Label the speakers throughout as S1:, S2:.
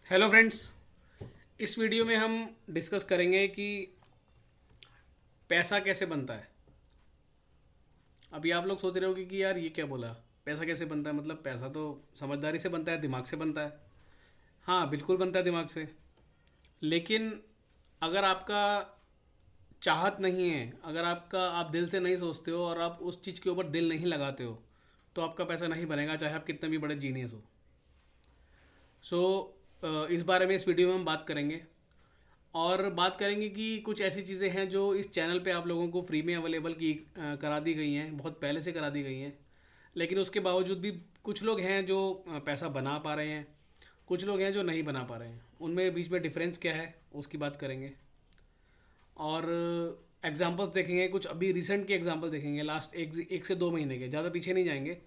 S1: Hello friends. इस video में हम डिस्कस करेंगे कि पैसा कैसे बनता है। अभी आप लोग सोच रहे होगे कि यार ये क्या बोला, पैसा कैसे बनता है, मतलब पैसा तो समझदारी से बनता है, दिमाग से बनता है। हाँ, बिल्कुल बनता है दिमाग से। लेकिन अगर आपका चाहत नहीं है, अगर आप दिल से नहीं सोचते हो और आप उस चीज़ के ऊपर दिल नहीं लगाते हो, तो आपका पैसा नहीं बनेगा, चाहे आप कितने भी बड़े जीनियस हो। सो इस बारे में इस वीडियो में हम बात करेंगे। और बात करेंगे कि कुछ ऐसी चीज़ें हैं जो इस चैनल पे आप लोगों को फ्री में अवेलेबल की करा दी गई हैं, बहुत पहले से करा दी गई हैं। लेकिन उसके बावजूद भी कुछ लोग हैं जो पैसा बना पा रहे हैं, कुछ लोग हैं जो नहीं बना पा रहे हैं। उनमें बीच में डिफरेंस क्या है उसकी बात करेंगे। और एग्जांपल्स देखेंगे, कुछ अभी रिसेंट के एग्जांपल देखेंगे, लास्ट एक से दो महीने के, ज़्यादा पीछे नहीं जाएंगे।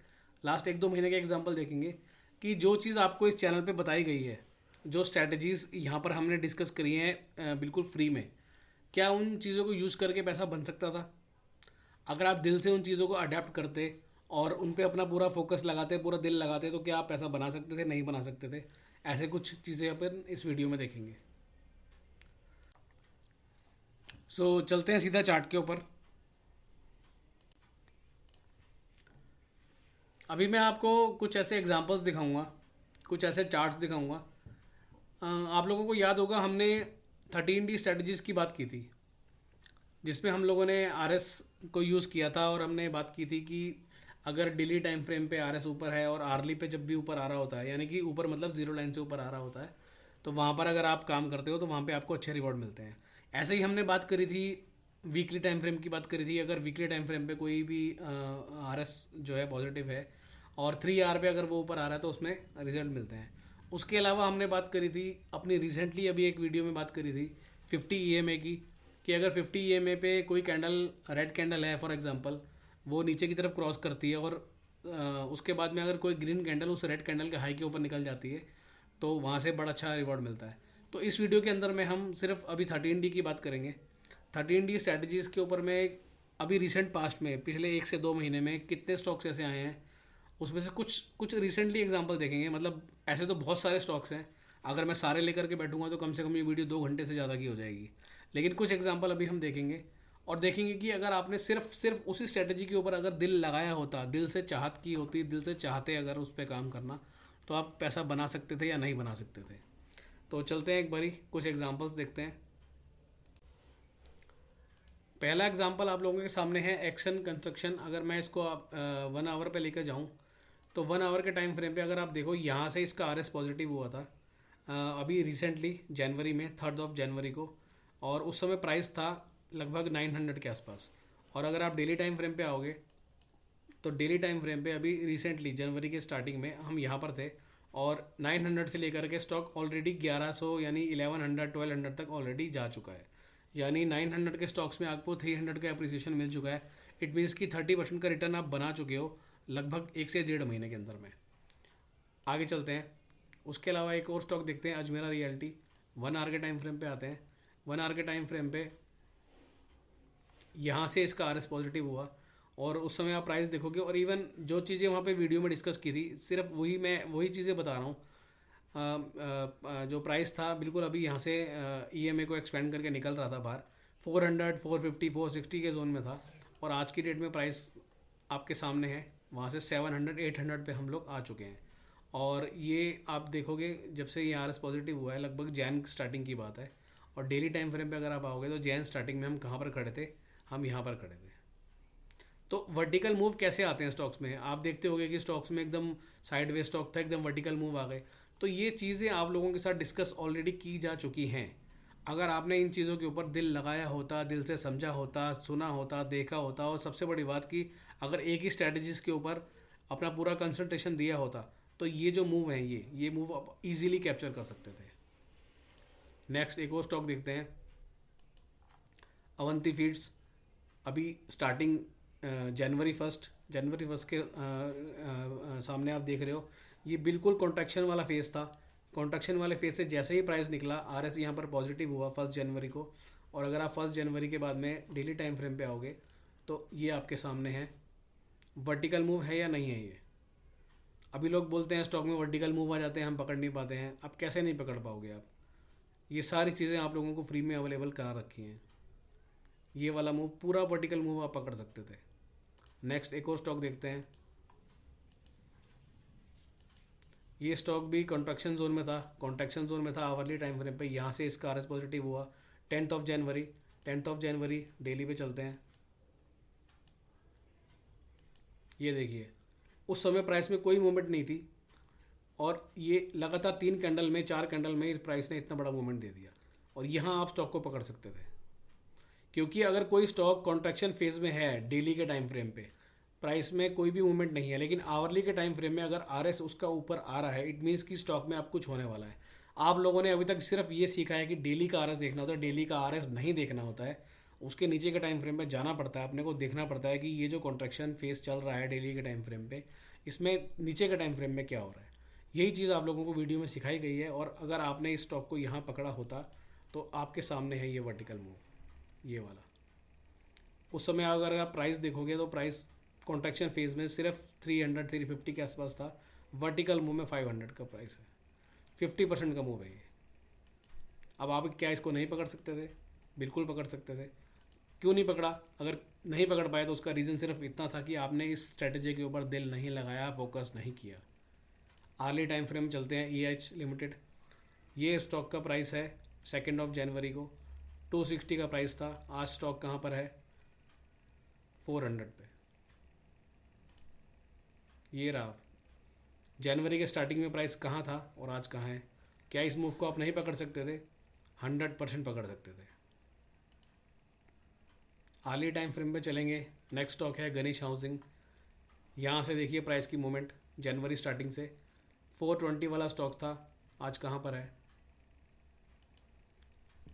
S1: लास्ट एक दो महीने के एग्जांपल देखेंगे कि जो चीज़ आपको इस चैनल पे बताई गई है, जो स्ट्रैटेजीज़ यहाँ पर हमने डिस्कस करी हैं बिल्कुल फ्री में, क्या उन चीज़ों को यूज़ करके पैसा बन सकता था? अगर आप दिल से उन चीज़ों को अडेप्ट करते और उन पे अपना पूरा फोकस लगाते, पूरा दिल लगाते, तो क्या आप पैसा बना सकते थे, नहीं बना सकते थे? ऐसे कुछ चीज़ें अपन इस वीडियो में देखेंगे। चलते हैं सीधा चार्ट के ऊपर। अभी मैं आपको कुछ ऐसे एग्जांपल्स दिखाऊंगा, कुछ ऐसे चार्ट्स दिखाऊंगा। आप लोगों को याद होगा हमने 13D स्ट्रेटजीज़ की बात की थी, जिसमें हम लोगों ने आरएस को यूज़ किया था और हमने बात की थी कि अगर डेली टाइम फ्रेम पे आरएस ऊपर है और आर्ली पे जब भी ऊपर आ रहा होता है, यानी कि ऊपर मतलब जीरो लाइन से ऊपर आ रहा होता है, तो वहाँ पर अगर आप काम करते हो तो वहाँ पे आपको अच्छे रिवॉर्ड मिलते हैं। ऐसे ही हमने बात करी थी, वीकली टाइम फ्रेम की बात करी थी। अगर वीकली टाइम फ्रेम पे कोई भी आरएस जो है पॉजिटिव है और 3 आवर पे अगर वो ऊपर आ रहा है तो उसमें रिजल्ट मिलते हैं। उसके अलावा हमने बात करी थी अपनी रिसेंटली, अभी एक वीडियो में बात करी थी 50 EMA की, कि अगर 50 EMA पे कोई कैंडल, रेड कैंडल है फॉर एग्जांपल, वो नीचे की तरफ क्रॉस करती है और उसके बाद में अगर कोई ग्रीन कैंडल उस रेड कैंडल के हाई के ऊपर निकल जाती है, तो वहाँ से बड़ा अच्छा रिवॉर्ड मिलता है। तो इस वीडियो के अंदर में हम सिर्फ अभी 13D की बात करेंगे। 13D स्ट्रैटेजीज़ के ऊपर में अभी रिसेंट पास्ट में पिछले एक से दो महीने में कितने स्टॉक्स ऐसे आए हैं, उसमें से कुछ कुछ रिसेंटली एग्जांपल देखेंगे। मतलब ऐसे तो बहुत सारे स्टॉक्स हैं, अगर मैं सारे लेकर के बैठूंगा तो कम से कम ये वीडियो 2 घंटे से ज़्यादा की हो जाएगी। लेकिन कुछ एग्जांपल अभी हम देखेंगे और देखेंगे कि अगर आपने सिर्फ सिर्फ उसी स्ट्रेटजी के ऊपर अगर दिल लगाया होता, दिल से चाहत की होती, दिल से चाहते अगर उस पर काम करना, तो आप पैसा बना सकते थे या नहीं बना सकते थे। तो चलते हैं एक बारी कुछ एग्जांपल्स देखते हैं। पहला एग्जांपल आप लोगों के सामने है एक्शन कंस्ट्रक्शन। अगर मैं इसको आप 1 आवर पे लेकर जाऊँ, तो 1 आवर के टाइम फ्रेम पे अगर आप देखो, यहाँ से इसका आरएस पॉजिटिव हुआ था अभी रिसेंटली जनवरी में, 3 जनवरी को। और उस समय प्राइस था लगभग 900 के आसपास। और अगर आप डेली टाइम फ्रेम पे आओगे, तो डेली टाइम फ्रेम पे अभी रिसेंटली जनवरी के स्टार्टिंग में हम यहाँ पर थे और 900 से लेकर के स्टॉक ऑलरेडी 1100 यानी 1100 1200 तक ऑलरेडी जा चुका है। यानी 900 के स्टॉक्स में आपको 300 का अप्रिसिएशन मिल चुका है। इट मीन्स कि 30% का रिटर्न आप बना चुके हो लगभग एक से डेढ़ महीने के अंदर में। आगे चलते हैं। उसके अलावा एक और स्टॉक देखते हैं, अजमेरा रियल्टी। 1 आवर के टाइम फ्रेम पे आते हैं। 1 आवर के टाइम फ्रेम पे यहाँ से इसका आरएस पॉजिटिव हुआ और उस समय आप प्राइस देखोगे, और इवन जो चीज़ें वहाँ पे वीडियो में डिस्कस की थी, सिर्फ वही चीज़ें बता रहा हूँ। जो प्राइस था बिल्कुल अभी यहाँ से ईएमए को एक्सपेंड करके निकल रहा था बाहर, 400 450 460 के जोन में था। और आज की डेट में प्राइस आपके सामने है, वहाँ से 700 800 पे हम लोग आ चुके हैं। और ये आप देखोगे जब से ये आरएस पॉजिटिव हुआ है, लगभग जैन स्टार्टिंग की बात है। और डेली टाइम फ्रेम पे अगर आप आओगे तो जैन स्टार्टिंग में हम कहाँ पर खड़े थे, हम यहाँ पर खड़े थे। तो वर्टिकल मूव कैसे आते हैं स्टॉक्स में, आप देखते होंगे कि स्टॉक्स में एकदम साइडवे स्टॉक था, एकदम वर्टिकल मूव आ गए। तो ये चीज़ें आप लोगों के साथ डिस्कस ऑलरेडी की जा चुकी हैं। अगर आपने इन चीज़ों के ऊपर दिल लगाया होता, दिल से समझा होता, सुना होता, देखा होता, और सबसे बड़ी बात कि अगर एक ही स्ट्रैटेजीज़ के ऊपर अपना पूरा कंसंट्रेशन दिया होता, तो ये जो मूव हैं, ये मूव आप ईजिली कैप्चर कर सकते थे। नेक्स्ट एक और स्टॉक देखते हैं, अवंती फीड्स। अभी स्टार्टिंग जनवरी फर्स्ट के सामने आप देख रहे हो, ये बिल्कुल कॉन्ट्रैक्शन वाला फेज़ था। कॉन्ट्रैक्शन वाले फेज़ से जैसे ही प्राइस निकला, आरएस यहाँ पर पॉजिटिव हुआ 1 जनवरी को। और अगर आप 1 जनवरी के बाद में डेली टाइम फ्रेम पे आओगे, तो ये आपके सामने है, वर्टिकल मूव है या नहीं है ये। अभी लोग बोलते हैं स्टॉक में वर्टिकल मूव आ जाते हैं, हम पकड़ नहीं पाते हैं। अब कैसे नहीं पकड़ पाओगे आप? ये सारी चीज़ें आप लोगों को फ्री में अवेलेबल करा रखी हैं। ये वाला मूव, पूरा वर्टिकल मूव आप पकड़ सकते थे। नेक्स्ट एक और स्टॉक देखते हैं। ये स्टॉक भी कॉन्ट्रैक्शन जोन में था, कॉन्ट्रैक्शन जोन में था आवरली टाइम फ्रेम पे। यहाँ से इसका आरएस पॉजिटिव हुआ 10 जनवरी। 10 जनवरी डेली पे चलते हैं। ये देखिए, उस समय प्राइस में कोई मूवमेंट नहीं थी, और ये लगातार 3 कैंडल में, 4 कैंडल में प्राइस ने इतना बड़ा मूवमेंट दे दिया, और यहाँ आप स्टॉक को पकड़ सकते थे। क्योंकि अगर कोई स्टॉक कॉन्ट्रैक्शन फेज में है डेली के टाइम फ्रेम पे, प्राइस में कोई भी मूवमेंट नहीं है, लेकिन आवरली के टाइम फ्रेम में अगर आरएस उसका ऊपर आ रहा है, इट मीन्स कि स्टॉक में आप कुछ होने वाला है। आप लोगों ने अभी तक सिर्फ ये सीखा है कि डेली का आरएस देखना होता है, डेली का आरएस नहीं देखना होता है। उसके नीचे के टाइम फ्रेम में जाना पड़ता है, अपने को देखना पड़ता है कि ये जो कॉन्ट्रैक्शन फेज चल रहा है डेली के टाइम फ्रेम पे, इसमें नीचे के टाइम फ्रेम में क्या हो रहा है। यही चीज़ आप लोगों को वीडियो में सिखाई गई है, और अगर आपने इस स्टॉक को यहाँ पकड़ा होता तो आपके सामने है ये वर्टिकल मूव, ये वाला। उस समय अगर आप प्राइस देखोगे तो प्राइस कॉन्ट्रैक्शन फेज में सिर्फ 300-350 के आसपास था। वर्टिकल मूव में 500 का प्राइस है, 50% का मूव है ये। अब आप क्या इसको नहीं पकड़ सकते थे? बिल्कुल पकड़ सकते थे। क्यों नहीं पकड़ा? अगर नहीं पकड़ पाए तो उसका रीज़न सिर्फ इतना था कि आपने इस स्ट्रेटजी के ऊपर दिल नहीं लगाया, फोकस नहीं किया। आर्ली टाइम फ्रेम चलते हैं। EH लिमिटेड, ये स्टॉक का प्राइस है 2 जनवरी को 260 का प्राइस था। आज स्टॉक कहाँ पर है? 400 पे। ये रहा, जनवरी के स्टार्टिंग में प्राइस कहाँ था और आज कहाँ है। क्या इस मूव को आप नहीं पकड़ सकते थे? 100% पकड़ सकते थे। आर्ली टाइम फ्रेम पे चलेंगे। नेक्स्ट स्टॉक है गणेश हाउसिंग। यहाँ से देखिए प्राइस की मूवमेंट जनवरी स्टार्टिंग से 420 वाला स्टॉक था, आज कहाँ पर है?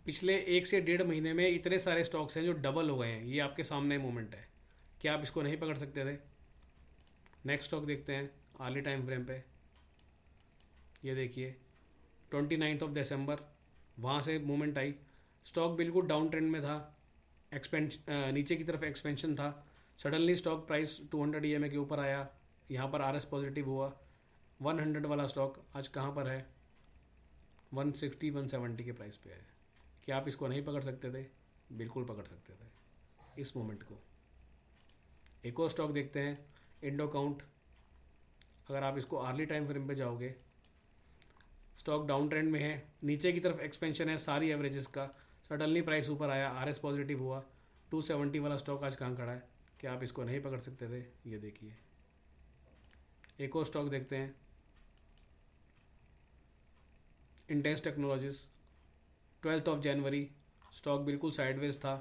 S1: पिछले 1 से 1.5 महीने में इतने सारे स्टॉक्स हैं जो डबल हो गए हैं। ये आपके सामने मूवमेंट है। क्या आप इसको नहीं पकड़ सकते थे? नेक्स्ट स्टॉक देखते हैं आर्ली टाइम फ्रेम पे। ये देखिए 29 दिसंबर, वहाँ से मूवमेंट आई। स्टॉक बिल्कुल डाउन ट्रेंड में था, नीचे की तरफ एक्सपेंशन था। सडनली स्टॉक प्राइस 200 EMA के ऊपर आया, यहाँ पर आरएस पॉजिटिव हुआ। 100 वाला स्टॉक आज कहाँ पर है? 160-170 के प्राइस पे है। क्या आप इसको नहीं पकड़ सकते थे? बिल्कुल पकड़ सकते थे इस मोमेंट को। एक और स्टॉक देखते हैं इंडो काउंट। अगर आप इसको आर्ली टाइम फ्रेम पे जाओगे, स्टॉक डाउन ट्रेंड में है, नीचे की तरफ एक्सपेंशन है सारी एवरेजेस का। सडनली प्राइस ऊपर आया, आरएस पॉजिटिव हुआ। 270 वाला स्टॉक आज कहाँ खड़ा है? क्या आप इसको नहीं पकड़ सकते थे? ये देखिए। एक और स्टॉक देखते हैं इंटेंस टेक्नोलॉजीज। 12 जनवरी, स्टॉक बिल्कुल साइडवेज था।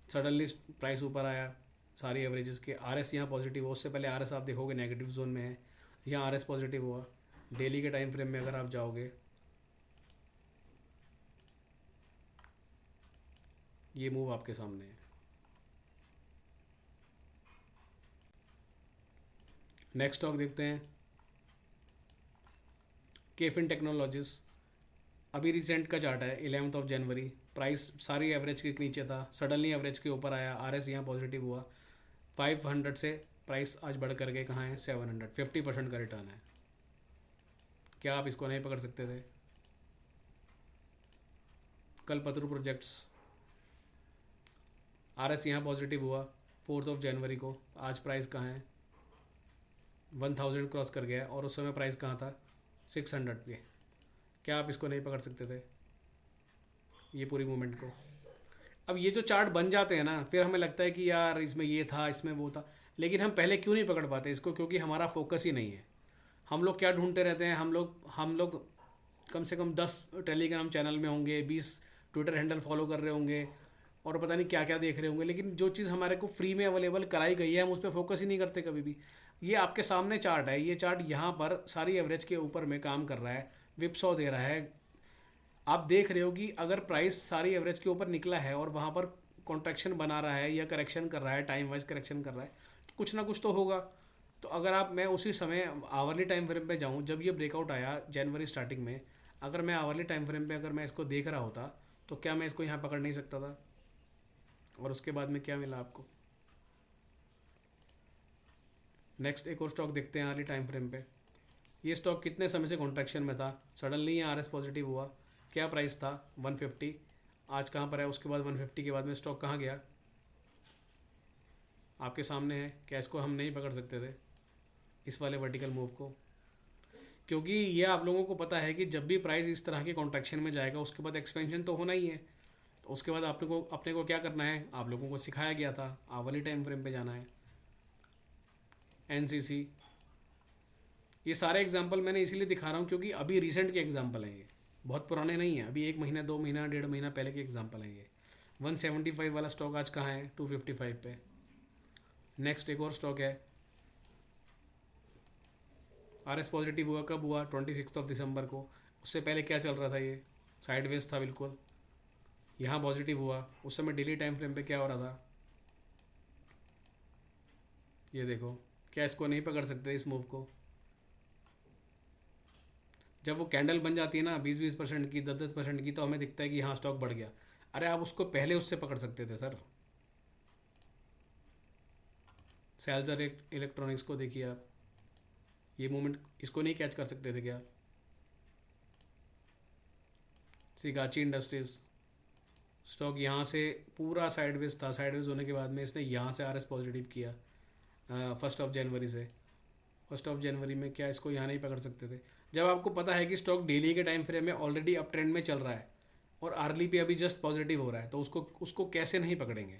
S1: सडनली प्राइस ऊपर आया सारी एवरेजेस के। आरएस यहाँ पॉजिटिव हुआ। उससे पहले आरएस आप देखोगे नेगेटिव जोन में है, यहाँ आरएस पॉजिटिव हुआ। डेली के टाइम फ्रेम में अगर आप जाओगे, ये मूव आपके सामने है। नेक्स्ट स्टॉक देखते हैं केफिन टेक्नोलॉजीज। अभी रिसेंट का चार्ट है 11 जनवरी। प्राइस सारी एवरेज के नीचे था, सडनली एवरेज के ऊपर आया, आरएस यहाँ पॉजिटिव हुआ। 500 से प्राइस आज बढ़ करके कहाँ है? 700। 50% का रिटर्न है। क्या आप इसको नहीं पकड़ सकते थे? कल्पतरू प्रोजेक्ट्स, आरएस यहाँ पॉजिटिव हुआ 4 जनवरी को। आज प्राइस कहाँ है? 1000 क्रॉस कर गया, और उस समय प्राइस कहाँ था? 600 पे। क्या आप इसको नहीं पकड़ सकते थे ये पूरी मूवमेंट को? अब ये जो चार्ट बन जाते हैं ना, फिर हमें लगता है कि यार इसमें ये था, इसमें वो था, लेकिन हम पहले क्यों नहीं पकड़ पाते इसको? क्योंकि हमारा फोकस ही नहीं है। हम लोग क्या ढूंढते रहते हैं? हम लोग कम से कम 10 टेलीग्राम चैनल में होंगे, 20 ट्विटर हैंडल फॉलो कर रहे होंगे, और पता नहीं क्या क्या देख रहे होंगे, लेकिन जो चीज़ हमारे को फ्री में अवेलेबल कराई गई है हम उस पर फोकस ही नहीं करते कभी भी। ये आपके सामने चार्ट है। ये चार्ट यहाँ पर सारी एवरेज के ऊपर में काम कर रहा है, विप्सॉ दे रहा है। आप देख रहे हो कि अगर प्राइस सारी एवरेज के ऊपर निकला है और वहाँ पर कॉन्ट्रैक्शन बना रहा है या करेक्शन कर रहा है, टाइम वाइज करेक्शन कर रहा है, तो कुछ ना कुछ तो होगा। तो अगर मैं उसी समय आवरली टाइम फ्रेम पे जाऊँ, जब ये ब्रेकआउट आया जनवरी स्टार्टिंग में, अगर मैं आवरली टाइम फ्रेम पे अगर मैं इसको देख रहा होता, तो क्या मैं इसको यहाँ पकड़ नहीं सकता था? और उसके बाद में क्या मिला आपको? नेक्स्ट एक और स्टॉक देखते हैं आर्ली टाइम फ्रेम पे। ये स्टॉक कितने समय से कॉन्ट्रैक्शन में था, सडनली ये आरएस पॉजिटिव हुआ, क्या प्राइस था 150, आज कहाँ पर है, उसके बाद 150 के बाद में स्टॉक कहाँ गया, आपके सामने है। क्या इसको हम नहीं पकड़ सकते थे इस वाले वर्टिकल मूव को? क्योंकि ये आप लोगों को पता है कि जब भी प्राइस इस तरह के कॉन्ट्रैक्शन में जाएगा उसके बाद एक्सपेंशन तो होना ही है। तो उसके बाद अपने को क्या करना है, आप लोगों को सिखाया गया था, आवली टाइम फ्रेम पे जाना है, एनसीसी। ये सारे एग्जांपल मैंने इसीलिए दिखा रहा हूँ क्योंकि अभी रिसेंट के एग्जांपल हैं, ये बहुत पुराने नहीं हैं, अभी 1 महीना 2 महीना 1.5 महीना पहले के एग्जांपल हैं ये। 175 वाला स्टॉक आज कहाँ है, 255 पे। नेक्स्ट एक और स्टॉक है, आरएस पॉजिटिव हुआ कब हुआ, 26 दिसंबर को। उससे पहले क्या चल रहा था, ये साइडवेज था बिल्कुल। यहाँ पॉजिटिव हुआ, उस समय डेली टाइम फ्रेम पे क्या हो रहा था, ये देखो। क्या इसको नहीं पकड़ सकते इस मूव को? जब वो कैंडल बन जाती है ना 20% की, 10% की, तो हमें दिखता है कि हाँ स्टॉक बढ़ गया। अरे आप उसको पहले उससे पकड़ सकते थे सर। सैल्जर इलेक्ट्रॉनिक्स को देखिए आप, ये मूवमेंट इसको नहीं कैच कर सकते थे क्या? सिगाची इंडस्ट्रीज स्टॉक यहाँ से पूरा साइडवेज था, साइडवेज होने के बाद में इसने यहाँ से आरएस पॉजिटिव किया 1 जनवरी से। 1 जनवरी में क्या इसको यहाँ नहीं पकड़ सकते थे? जब आपको पता है कि स्टॉक डेली के टाइम फ्रेम में ऑलरेडी अप ट्रेंड में चल रहा है और आर्ली पे अभी जस्ट पॉजिटिव हो रहा है, तो उसको कैसे नहीं पकड़ेंगे?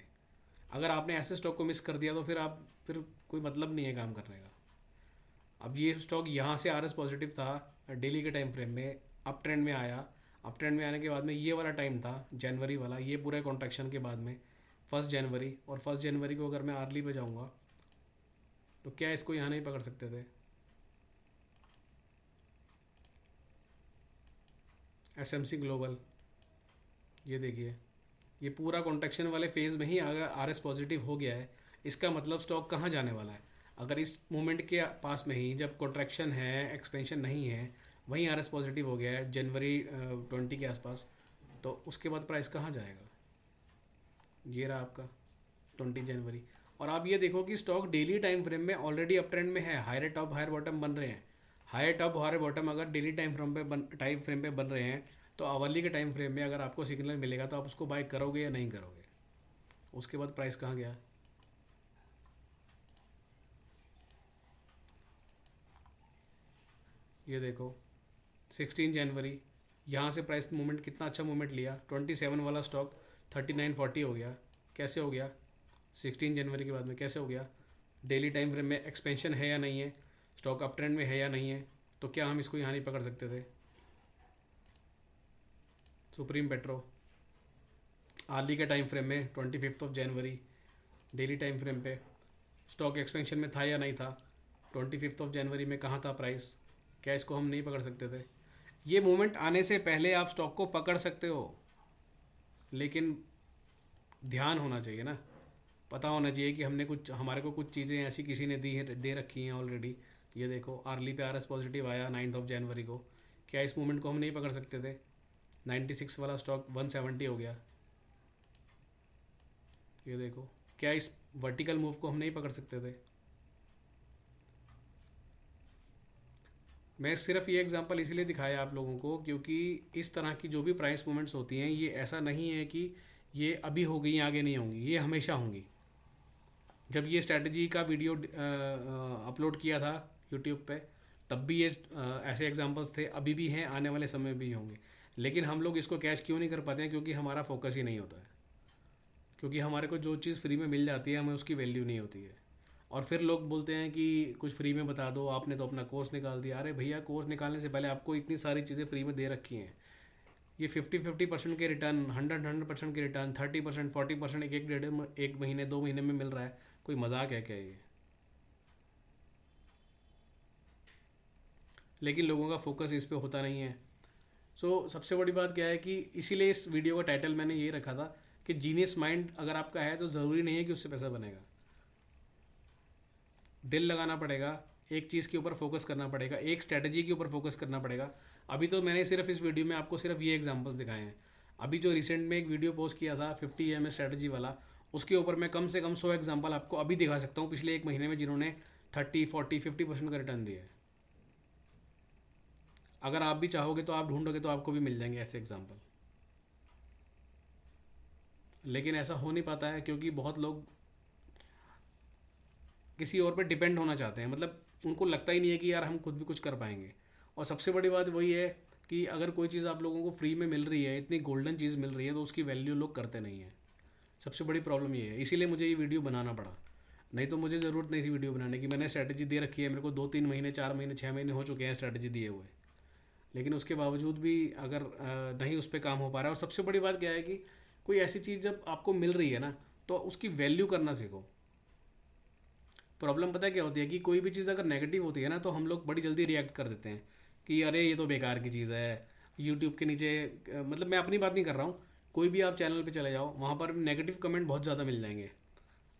S1: अगर आपने ऐसे स्टॉक को मिस कर दिया तो फिर कोई मतलब नहीं है काम करने का। अब ये स्टॉक यहाँ से आरएस पॉजिटिव था डेली के टाइम फ्रेम में, अप ट्रेंड में आया, अप ट्रेंड में आने के बाद में ये वाला टाइम था जनवरी वाला, ये पूरे कॉन्ट्रैक्शन के बाद में 1 जनवरी, और 1 जनवरी को अगर मैं आर्ली पे जाऊँगा तो क्या इसको यहाँ नहीं पकड़ सकते थे? एसएमसी ग्लोबल, ये देखिए, ये पूरा कॉन्ट्रैक्शन वाले फेज़ में ही अगर आरएस पॉजिटिव हो गया है, इसका मतलब स्टॉक कहाँ जाने वाला है? अगर इस मोमेंट के पास में ही जब कॉन्ट्रैक्शन है, एक्सपेंशन नहीं है, वहीं आरएस पॉजिटिव हो गया है जनवरी 20 के आसपास, तो उसके बाद प्राइस कहाँ जाएगा? ये रहा आपका 20 जनवरी। और आप ये देखो कि स्टॉक डेली टाइम फ्रेम में ऑलरेडी अप ट्रेंड में है, हायर टॉप हायर बॉटम बन रहे हैं। हायर टॉप हायर बॉटम अगर डेली टाइम फ्रेम पे बन रहे हैं, तो आवली के टाइम फ्रेम में अगर आपको सिग्नल मिलेगा तो आप उसको बाय करोगे या नहीं करोगे? उसके बाद प्राइस कहाँ गया? ये देखो 16 जनवरी, यहाँ से प्राइस मूवमेंट कितना अच्छा मूवमेंट लिया, 27 वाला स्टॉक 3940 हो गया। कैसे हो गया? 16 जनवरी के बाद में कैसे हो गया? डेली टाइम फ्रेम में एक्सपेंशन है या नहीं है, स्टॉक अप ट्रेंड में है या नहीं है, तो क्या हम इसको यहाँ नहीं पकड़ सकते थे? सुप्रीम पेट्रो आर्ली के टाइम फ्रेम में 25 जनवरी डेली टाइम फ्रेम पे स्टॉक एक्सपेंशन में था या नहीं था? 25 जनवरी में कहाँ था प्राइस? क्या इसको हम नहीं पकड़ सकते थे? ये मोमेंट आने से पहले आप स्टॉक को पकड़ सकते हो, लेकिन ध्यान होना चाहिए ना, पता होना चाहिए कि हमारे को कुछ चीज़ें ऐसी किसी ने दी है, दे रखी हैं ऑलरेडी। ये देखो आर्ली पे आरएस पॉजिटिव आया 9 जनवरी को, क्या इस मोमेंट को हम नहीं पकड़ सकते थे? 96 वाला स्टॉक 170 हो गया। ये देखो, क्या इस वर्टिकल मूव को हम नहीं पकड़ सकते थे? मैं सिर्फ ये एग्जांपल इसीलिए दिखाया आप लोगों को क्योंकि इस तरह की जो भी प्राइस मूवमेंट्स होती हैं, ये ऐसा नहीं है कि ये अभी हो गई आगे नहीं होंगी, ये हमेशा होंगी। जब ये स्ट्रैटेजी का वीडियो अपलोड किया था यूट्यूब पे, तब भी ये ऐसे एग्जांपल्स थे, अभी भी हैं, आने वाले समय भी होंगे। लेकिन हम लोग इसको कैच क्यों नहीं कर पाते हैं? क्योंकि हमारा फोकस ही नहीं होता है। क्योंकि हमारे को जो चीज़ फ्री में मिल जाती है, हमें उसकी वैल्यू नहीं होती है। और फिर लोग बोलते हैं कि कुछ फ्री में बता दो, आपने तो अपना कोर्स निकाल दिया। अरे भैया, कोर्स निकालने से पहले आपको इतनी सारी चीज़ें फ्री में दे रखी हैं। ये 50-50% के रिटर्न, 100% के रिटर्न, 30%, 40% एक महीने 2 महीने में मिल रहा है। कोई मजाक है क्या ये? लेकिन लोगों का फोकस इस पे होता नहीं है। सबसे बड़ी बात क्या है कि इसीलिए इस वीडियो का टाइटल मैंने ये रखा था कि जीनियस माइंड अगर आपका है तो ज़रूरी नहीं है कि उससे पैसा बनेगा। दिल लगाना पड़ेगा, एक चीज़ के ऊपर फोकस करना पड़ेगा, एक स्ट्रैटेजी के ऊपर फोकस करना पड़ेगा। अभी तो मैंने सिर्फ इस वीडियो में आपको सिर्फ ये एग्जांपल्स दिखाए हैं। अभी जो रिसेंट में एक वीडियो पोस्ट किया था 50 EMA स्ट्रैटेजी वाला, उसके ऊपर मैं कम से कम 100 एग्जांपल आपको अभी दिखा सकता हूँ पिछले 1 महीने में, जिन्होंने 30, 40, 50% का रिटर्न दिया है। अगर आप भी चाहोगे तो आप ढूंढोगे तो आपको भी मिल जाएंगे ऐसे एग्जाम्पल। लेकिन ऐसा हो नहीं पाता है क्योंकि बहुत लोग किसी और पे डिपेंड होना चाहते हैं, मतलब उनको लगता ही नहीं है कि यार हम खुद भी कुछ कर पाएंगे। और सबसे बड़ी बात वही है कि अगर कोई चीज़ आप लोगों को फ्री में मिल रही है, इतनी गोल्डन चीज़ मिल रही है, तो उसकी वैल्यू लोग करते नहीं हैं। सबसे बड़ी प्रॉब्लम ये है, इसीलिए मुझे ये वीडियो बनाना पड़ा। नहीं तो मुझे ज़रूरत नहीं थी वीडियो बनाने की। मैंने स्ट्रैटेजी दे रखी है, मेरे को 2-3 महीने, 4 महीने, 6 महीने हो चुके हैं स्ट्रैटेजी दिए हुए। लेकिन उसके बावजूद भी अगर नहीं उस पर काम हो पा रहा है। और सबसे बड़ी बात क्या है कि कोई ऐसी चीज़ जब आपको मिल रही है ना, तो उसकी वैल्यू करना सीखो। प्रॉब्लम पता है क्या होती है कि कोई भी चीज़ अगर नेगेटिव होती है ना, तो हम लोग बड़ी जल्दी रिएक्ट कर देते हैं कि अरे ये तो बेकार की चीज़ है। यूट्यूब के नीचे मतलब मैं अपनी बात नहीं कर रहा हूँ, कोई भी आप चैनल पे चले जाओ, वहाँ पर नेगेटिव कमेंट बहुत ज़्यादा मिल जाएंगे।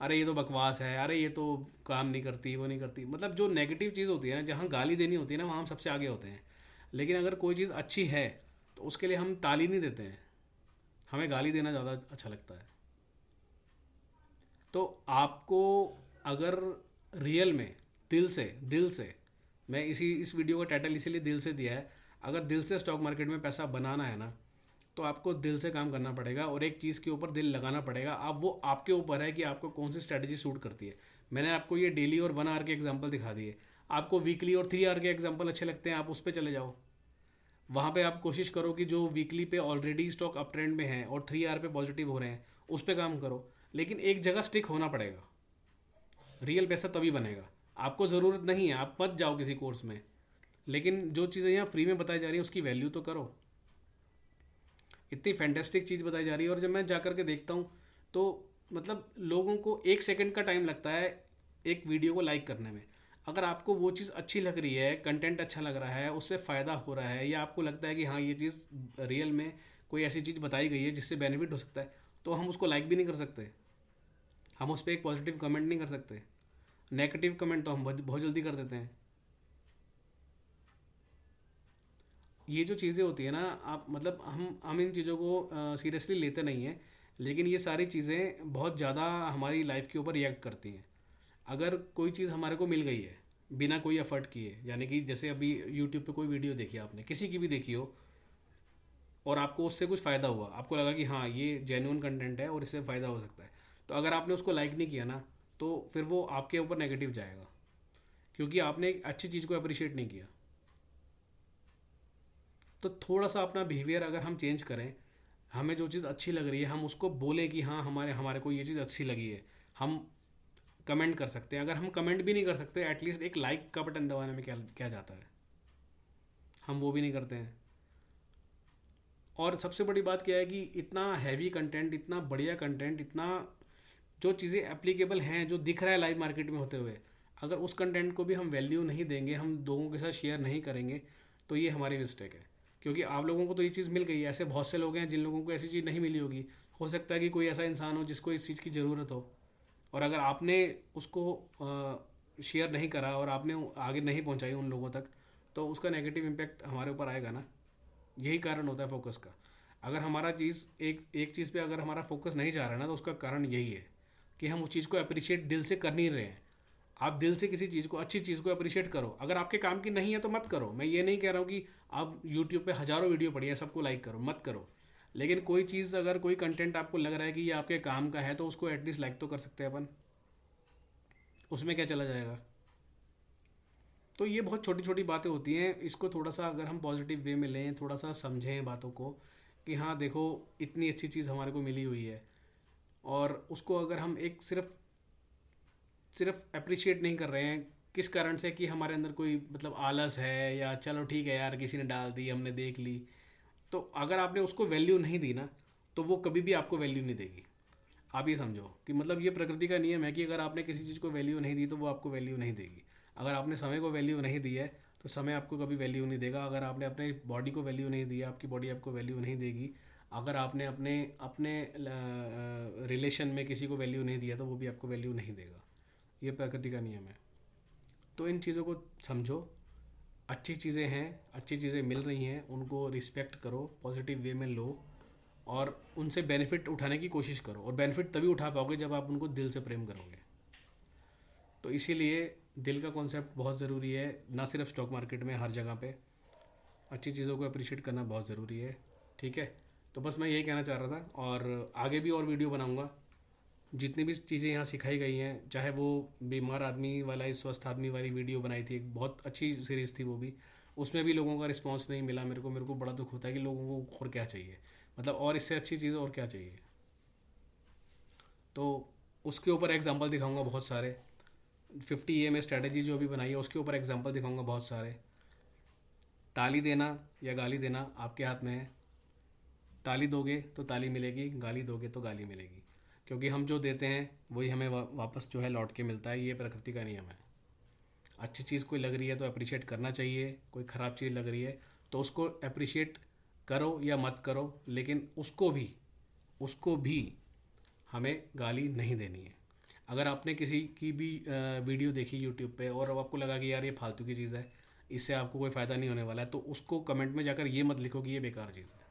S1: अरे ये तो बकवास है, अरे ये तो काम नहीं करती, वो नहीं करती। मतलब जो नेगेटिव चीज़ होती है ना, जहाँ गाली देनी होती है ना, वहाँ हम सबसे आगे होते हैं। लेकिन अगर कोई चीज़ अच्छी है तो उसके लिए हम ताली नहीं देते हैं, हमें गाली देना ज़्यादा अच्छा लगता है। तो आपको अगर रियल में दिल से, मैं इस वीडियो का टाइटल इसीलिए दिल से दिया है, अगर दिल से स्टॉक मार्केट में पैसा बनाना है ना, तो आपको दिल से काम करना पड़ेगा और एक चीज़ के ऊपर दिल लगाना पड़ेगा। अब वो आपके ऊपर है कि आपको कौन सी स्ट्रैटेजी सूट करती है। मैंने आपको ये डेली और 1 आवर के एग्जांपल दिखा दिए। आपको वीकली और 3 आवर के एग्जांपल अच्छे लगते हैं, आप उस पर चले जाओ। वहाँ पे आप कोशिश करो कि जो वीकली पे ऑलरेडी स्टॉक अप ट्रेंड में है और 3 आवर पे पॉजिटिव हो रहे हैं, उस पर काम करो। लेकिन एक जगह स्टिक होना पड़ेगा, रियल पैसा तभी बनेगा। आपको ज़रूरत नहीं है, आप मत जाओ किसी कोर्स में, लेकिन जो चीज़ें यहाँ फ्री में बताई जा रही हैं उसकी वैल्यू तो करो। इतनी फैंटेस्टिक चीज़ बताई जा रही है, और जब मैं जा कर के देखता हूँ तो मतलब लोगों को 1 सेकंड का टाइम लगता है एक वीडियो को लाइक करने में। अगर आपको वो चीज़ अच्छी लग रही है, कंटेंट अच्छा लग रहा है, उससे फ़ायदा हो रहा है, या आपको लगता है कि हाँ ये चीज़ रियल में कोई ऐसी चीज़ बताई गई है जिससे बेनिफिट हो सकता है, तो हम उसको लाइक भी नहीं कर सकते, हम उस पर एक पॉजिटिव कमेंट नहीं कर सकते। नेगेटिव कमेंट तो हम बहुत बहुत जल्दी कर देते हैं। ये जो चीज़ें होती है ना, आप मतलब हम इन चीज़ों को सीरियसली लेते नहीं हैं, लेकिन ये सारी चीज़ें बहुत ज़्यादा हमारी लाइफ के ऊपर रिएक्ट करती हैं। अगर कोई चीज़ हमारे को मिल गई है बिना कोई एफर्ट किए, यानी कि जैसे अभी यूट्यूब पे कोई वीडियो देखी आपने, किसी की भी देखी हो, और आपको उससे कुछ फ़ायदा हुआ, आपको लगा कि हाँ ये जेन्युइन कंटेंट है और इससे फ़ायदा हो सकता है, तो अगर आपने उसको लाइक नहीं किया ना, तो फिर वो आपके ऊपर नेगेटिव जाएगा, क्योंकि आपने एक अच्छी चीज़ को अप्रिशिएट नहीं किया। तो थोड़ा सा अपना बिहेवियर अगर हम चेंज करें, हमें जो चीज़ अच्छी लग रही है हम उसको बोलें कि हाँ हमारे हमारे को ये चीज़ अच्छी लगी है। हम कमेंट कर सकते हैं, अगर हम कमेंट भी नहीं कर सकते, एटलीस्ट एक लाइक का बटन दबाने में क्या क्या जाता है, हम वो भी नहीं करते हैं। और सबसे बड़ी बात क्या है कि इतना हैवी कंटेंट, इतना बढ़िया कंटेंट, इतना जो चीज़ें एप्लीकेबल हैं, जो दिख रहा है लाइव मार्केट में होते हुए, अगर उस कंटेंट को भी हम वैल्यू नहीं देंगे, हम लोगों के साथ शेयर नहीं करेंगे, तो ये हमारी मिस्टेक है। क्योंकि आप लोगों को तो ये चीज़ मिल गई है, ऐसे बहुत से लोग हैं जिन लोगों को ऐसी चीज़ नहीं मिली होगी। हो सकता है कि कोई ऐसा इंसान हो जिसको इस चीज़ की ज़रूरत हो, और अगर आपने उसको शेयर नहीं करा और आपने आगे नहीं पहुंचाई उन लोगों तक, तो उसका नेगेटिव इम्पैक्ट हमारे ऊपर आएगा ना। यही कारण होता है फोकस का। अगर हमारा चीज़ एक एक चीज़ पे अगर हमारा फोकस नहीं जा रहा है ना, तो उसका कारण यही है कि हम उस चीज़ को अप्रिशिएट दिल से कर नहीं रहे हैं। आप दिल से किसी चीज़ को, अच्छी चीज़ को अप्रिशिएट करो। अगर आपके काम की नहीं है तो मत करो। मैं ये नहीं कह रहा हूँ कि आप यूट्यूब पे हज़ारों वीडियो पड़ी है सबको लाइक करो, मत करो। लेकिन कोई चीज़, अगर कोई कंटेंट आपको लग रहा है कि ये आपके काम का है, तो उसको एटलीस्ट लाइक तो कर सकते हैं अपन, उसमें क्या चला जाएगा। तो ये बहुत छोटी छोटी बातें होती हैं, इसको थोड़ा सा अगर हम पॉजिटिव वे में लें, थोड़ा सा समझें बातों को कि हाँ देखो इतनी अच्छी चीज़ हमारे को मिली हुई है, और उसको अगर हम एक सिर्फ सिर्फ अप्रिशिएट नहीं कर रहे हैं, किस कारण से, कि हमारे अंदर कोई मतलब आलस है, या चलो ठीक है यार किसी ने डाल दी हमने देख ली, तो अगर आपने उसको वैल्यू नहीं दी ना, तो वो कभी भी आपको वैल्यू नहीं देगी। आप ये समझो कि मतलब ये प्रकृति का नियम है कि अगर आपने किसी चीज़ को वैल्यू नहीं दी तो वो आपको वैल्यू नहीं देगी। अगर आपने समय को वैल्यू नहीं दी है तो समय आपको कभी वैल्यू नहीं देगा। अगर आपने अपने बॉडी को वैल्यू नहीं दी, आपकी बॉडी आपको वैल्यू नहीं देगी। अगर आपने अपने अपने रिलेशन में किसी को वैल्यू नहीं दिया तो वो भी आपको वैल्यू नहीं देगा। ये प्रकृति का नियम है। तो इन चीज़ों को समझो, अच्छी चीज़ें हैं, अच्छी चीज़ें मिल रही हैं, उनको रिस्पेक्ट करो, पॉजिटिव वे में लो, और उनसे बेनिफिट उठाने की कोशिश करो। और बेनिफिट तभी उठा पाओगे जब आप उनको दिल से प्रेम करोगे। तो इसीलिए दिल का कॉन्सेप्ट बहुत ज़रूरी है, ना सिर्फ स्टॉक मार्केट में, हर जगह पे। अच्छी चीज़ों को अप्रिशिएट करना बहुत ज़रूरी है। ठीक है, तो बस मैं यही कहना चाह रहा था, और आगे भी और वीडियो बनाऊंगा। जितनी भी चीज़ें यहाँ सिखाई गई हैं, चाहे वो बीमार आदमी वाला, इस स्वस्थ आदमी वाली वीडियो बनाई थी, एक बहुत अच्छी सीरीज़ थी वो भी, उसमें भी लोगों का रिस्पांस नहीं मिला। मेरे को बड़ा दुख होता है कि लोगों को और क्या चाहिए, मतलब और इससे अच्छी चीज़ और क्या चाहिए। तो उसके ऊपर एग्जांपल दिखाऊंगा बहुत सारे। 50 EMA स्ट्रेटजी जो अभी बनाई है उसके ऊपर एग्जांपल दिखाऊंगा बहुत सारे। ताली देना या गाली देना आपके हाथ में है। ताली दोगे तो ताली मिलेगी, गाली दोगे तो गाली मिलेगी, क्योंकि हम जो देते हैं वही हमें वापस जो है लौट के मिलता है। ये प्रकृति का नियम है। अच्छी चीज़ कोई लग रही है तो अप्रिशिएट करना चाहिए, कोई ख़राब चीज़ लग रही है तो उसको अप्रिशिएट करो या मत करो, लेकिन उसको भी हमें गाली नहीं देनी है। अगर आपने किसी की भी वीडियो देखी यूट्यूब पे और अब आपको लगा कि यार ये फालतू की चीज़ है, इससे आपको कोई फ़ायदा नहीं होने वाला है, तो उसको कमेंट में जाकर ये मत लिखो कि ये बेकार चीज़ है,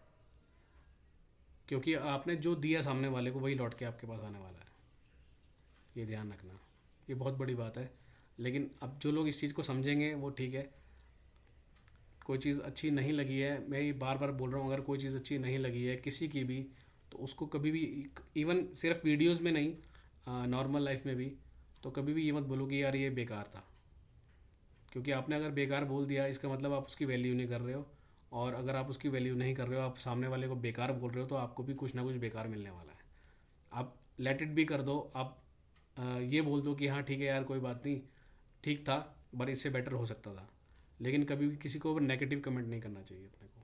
S1: क्योंकि आपने जो दिया सामने वाले को वही लौट के आपके पास आने वाला है। ये ध्यान रखना, ये बहुत बड़ी बात है। लेकिन अब जो लोग इस चीज़ को समझेंगे वो ठीक है। कोई चीज़ अच्छी नहीं लगी है, मैं ये बार बार बोल रहा हूँ, अगर कोई चीज़ अच्छी नहीं लगी है किसी की भी, तो उसको कभी भी, इवन सिर्फ वीडियोस में नहीं, नॉर्मल लाइफ में भी, तो कभी भी ये मत बोलो कि यार ये बेकार था। क्योंकि आपने अगर बेकार बोल दिया, इसका मतलब आप उसकी वैल्यू नहीं कर रहे हो। और अगर आप उसकी वैल्यू नहीं कर रहे हो, आप सामने वाले को बेकार बोल रहे हो, तो आपको भी कुछ ना कुछ बेकार मिलने वाला है। आप लेट इट भी कर दो। आप ये बोल दो कि हाँ ठीक है यार, कोई बात नहीं, ठीक था, पर इससे बेटर हो सकता था। लेकिन कभी भी किसी को नेगेटिव कमेंट नहीं करना चाहिए अपने को।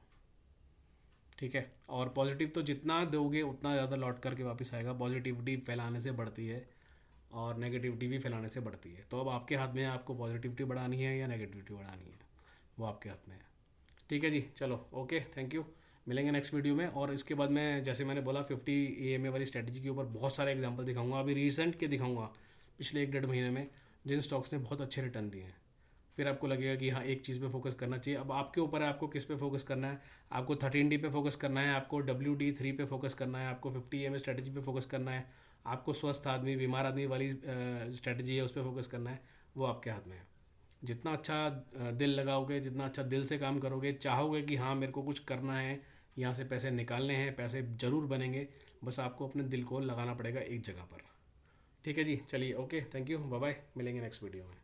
S1: ठीक है, और पॉजिटिव तो जितना दोगे उतना ज़्यादा लौट करके वापस आएगा। पॉजिटिविटी फैलाने से बढ़ती है और नेगेटिविटी भी फैलाने से बढ़ती है। तो अब आपके हाथ में है, आपको पॉजिटिविटी बढ़ानी है या नेगेटिविटी बढ़ानी है, वो आपके हाथ में है। ठीक है जी, चलो ओके, थैंक यू। मिलेंगे नेक्स्ट वीडियो में। और इसके बाद मैं, जैसे मैंने बोला, 50 EMA वाली स्ट्रेटजी के ऊपर बहुत सारे एग्जांपल दिखाऊंगा। अभी रिसेंट के दिखाऊंगा, पिछले 1 डेढ़ महीने में जिन स्टॉक्स ने बहुत अच्छे रिटर्न दिए हैं। फिर आपको लगेगा कि हाँ, एक चीज़ पे फोकस करना चाहिए। अब आपके ऊपर है, आपको किस पे फोकस करना है। आपको 13D पे फोकस करना है, आपको WD3 पे फोकस करना है, आपको 50 EMA स्ट्रेटजी पे फोकस करना है, आपको स्वस्थ आदमी, बीमार आदमी वाली स्ट्रेटजी है उस पर फोकस करना है। वो आपके हाथ में है। जितना अच्छा दिल लगाओगे, जितना अच्छा दिल से काम करोगे, चाहोगे कि हाँ मेरे को कुछ करना है, यहाँ से पैसे निकालने हैं, पैसे ज़रूर बनेंगे, बस आपको अपने दिल को लगाना पड़ेगा एक जगह पर। ठीक है जी, चलिए okay, thank you, bye bye, मिलेंगे नेक्स्ट वीडियो में।